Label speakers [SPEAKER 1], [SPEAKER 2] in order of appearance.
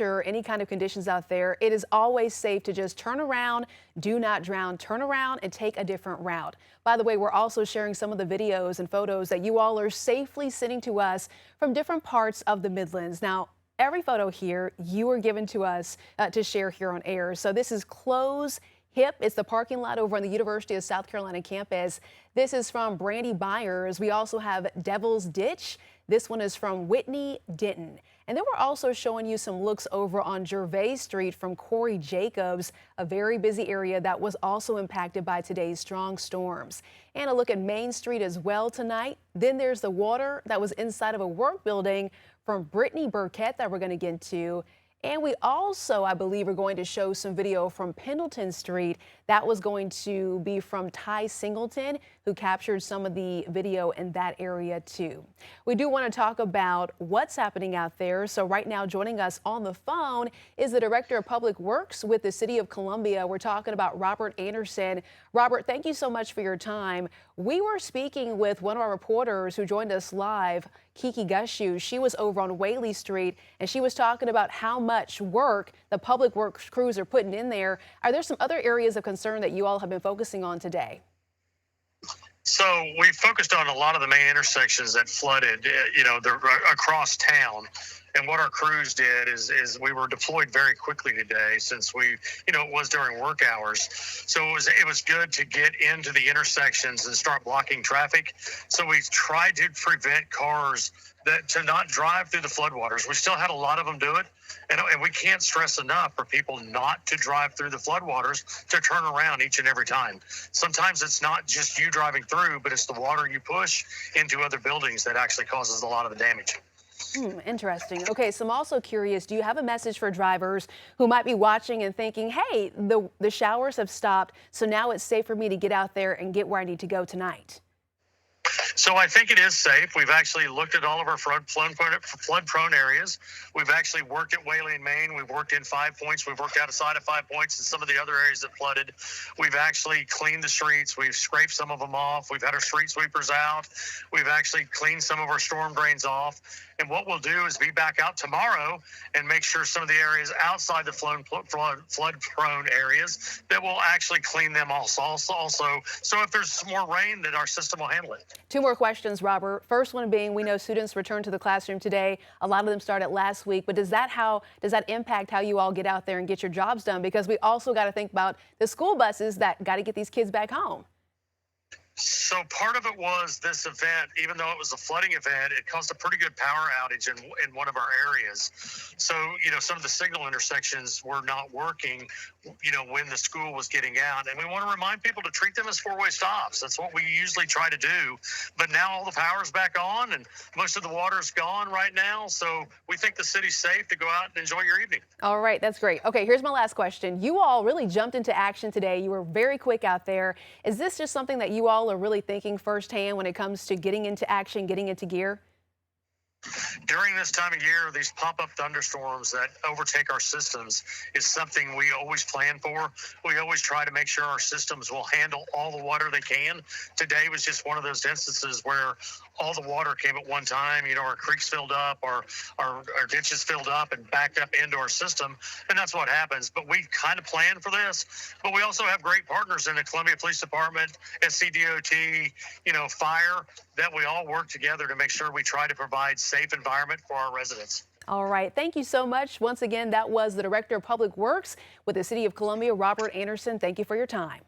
[SPEAKER 1] Or any kind of conditions out there, it is always safe to just turn around, do not drown, turn around and take a different route. By the way, we're also sharing some of the videos and photos that you all are safely sending to us from different parts of the Midlands. Now, every photo here you are given to us to share here on air. So this is Close Hip. It's the parking lot over on the University of South Carolina campus. This is from Brandy Byers. We also have Devil's Ditch. This one is from Whitney Denton. And then we're also showing you some looks over on Gervais Street from Corey Jacobs, a very busy area that was also impacted by today's strong storms. And a look at Main Street as well tonight. Then there's the water that was inside of a work building from Brittany Burkett that we're going to get to. And we also, I believe, are going to show some video from Pendleton Street. That was going to be from Ty Singleton, who captured some of the video in that area too. We do want to talk about what's happening out there. So right now joining us on the phone is the Director of Public Works with the City of Columbia. We're talking about Robert Anderson. Robert, thank you so much for your time. We were speaking with one of our reporters who joined us live, Kiki Gushu. She was over on Whaley Street, and she was talking about how much work the public works crews are putting in there. Are there some other areas of concern that you all have been focusing on today?
[SPEAKER 2] So we focused on a lot of the main intersections that flooded, across town. And what our crews did is we were deployed very quickly today since it was during work hours. So it was good to get into the intersections and start blocking traffic. So we tried to prevent cars to not drive through the floodwaters. We still had a lot of them do it. And we can't stress enough for people not to drive through the floodwaters, to turn around each and every time. Sometimes it's not just you driving through, but it's the water you push into other buildings that actually causes a lot of the damage.
[SPEAKER 1] Interesting. Okay, so I'm also curious, do you have a message for drivers who might be watching and thinking, hey, the showers have stopped, so now it's safe for me to get out there and get where I need to go tonight?
[SPEAKER 2] So I think it is safe. We've actually looked at all of our flood-prone areas. We've actually worked at Whaley and Maine. We've worked in 5 Points. We've worked outside of 5 Points and some of the other areas that flooded. We've actually cleaned the streets. We've scraped some of them off. We've had our street sweepers out. We've actually cleaned some of our storm drains off. And what we'll do is be back out tomorrow and make sure some of the areas outside the flood-prone areas that we'll actually clean them also. So if there's some more rain, then our system will handle it.
[SPEAKER 1] Two more questions, Robert. First one being, we know students returned to the classroom today. A lot of them started last week, but does that impact how you all get out there and get your jobs done? Because we also got to think about the school buses that got to get these kids back home.
[SPEAKER 2] So part of it was this event, even though it was a flooding event, it caused a pretty good power outage in one of our areas. So, some of the signal intersections were not working, when the school was getting out. And we want to remind people to treat them as four-way stops. That's what we usually try to do. But now all the power's back on and most of the water's gone right now. So we think the city's safe to go out and enjoy your evening.
[SPEAKER 1] All right, that's great. Okay, here's my last question. You all really jumped into action today. You were very quick out there. Is this just something that you all are really thinking firsthand when it comes to getting into action, getting into gear?
[SPEAKER 2] During this time of year, these pop-up thunderstorms that overtake our systems is something we always plan for. We always try to make sure our systems will handle all the water they can. Today was just one of those instances where all the water came at one time. Our creeks filled up, our ditches filled up and backed up into our system, and that's what happens. But we kind of plan for this. But we also have great partners in the Columbia Police Department, SCDOT, fire, that we all work together to make sure we try to provide safe environment for our residents.
[SPEAKER 1] All right. Thank you so much. Once again, that was the Director of Public Works with the City of Columbia, Robert Anderson. Thank you for your time.